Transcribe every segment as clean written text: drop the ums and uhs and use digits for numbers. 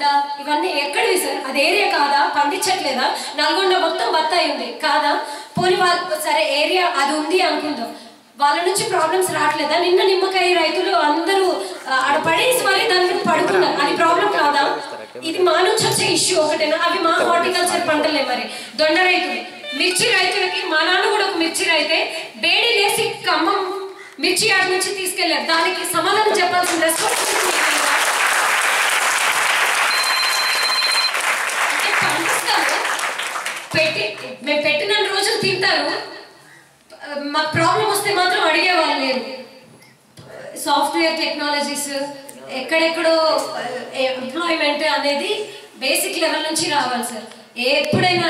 నల్గొండ ఇవన్నీ ఎక్కడివి సార్? అది ఏరియా కాదా? పండించట్లేదా? నల్గొండ మొత్తం బత్తాయి ఉంది కాదా? పోనీ వాళ్ళు సరే ఏరియా అది ఉంది అనుకుందాం, వాళ్ళ నుంచి ప్రాబ్లమ్స్ రావట్లేదా? నిన్న నిమ్మకాయ రైతులు అందరూ ఆడ పడేసి మళ్ళీ దాని మీద పడుతున్నారు, అది ప్రాబ్లం కాదా? ఇది మా నుంచి వచ్చే ఇష్యూ ఒకటేనా? అవి మా హార్టికల్చర్ పంటలే. మరి దొండ రైతులు, మిర్చి రైతులకి మా నాన్న కూడా ఒక మిర్చి రైతే బేడీ లేసి ఖమ్మం మిర్చి యార్డ్ నుంచి తీసుకెళ్లారు, దానికి సమాధానం చెప్పాల్సిన రెస్పాన్సిబిలిటీ పండిస్తారు, మేము పెట్టిన రోజులు తింటారు, మాకు ప్రాబ్లం వస్తే మాత్రం అడిగేవాళ్ళు లేరు. సాఫ్ట్వేర్ టెక్నాలజీస్ ఎక్కడెక్కడో ఎంప్లాయ్మెంట్ అనేది బేసిక్ లెవెల్ నుంచి రావాలి సార్. ఎప్పుడైనా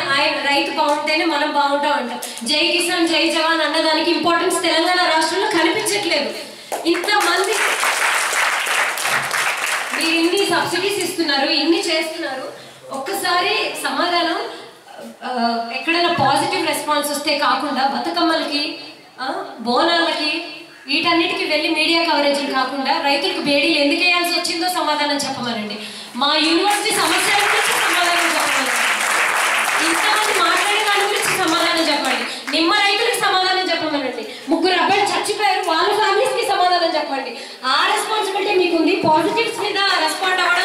రైతు బాగుంటేనే మనం బాగుంటాం అంటాం. జై కిసాన్ జై జవాన్ అన్నదానికి ఇంపార్టెన్స్ తెలంగాణ రాష్ట్రంలో కనిపించట్లేదు. ఇంతమంది మీరు ఇన్ని సబ్సిడీస్ ఇస్తున్నారు, ఇన్ని చేస్తున్నారు, ఒక్కసారి సమాధానం ఎక్కడైనా పాజిటివ్ రెస్పాన్స్ వస్తే కాకుండా బతుకమ్మలకి బోనాలకి వీటన్నిటికీ వెళ్ళి మీడియా కవరేజీలు కాకుండా రైతులకు బేడీలు ఎందుకు వేయాల్సి వచ్చిందో సమాధానం చెప్పమనండి. మా యూనివర్సిటీ సమస్యల గురించి సమాధానం చెప్పమనండి. ఇంతమంది మాట్లాడే దాని గురించి సమాధానం చెప్పండి. నిమ్మ రైతులకు సమాధానం చెప్పమనండి. 3 అబ్బాయిలు చచ్చిపోయారు, వాళ్ళ ఫ్యామిలీస్ కి సమాధానం చెప్పండి. ఆ రెస్పాన్సిబిలిటీ మీకుంది. పాజిటివ్స్ మీద రెస్పాండ్ అవ్వడం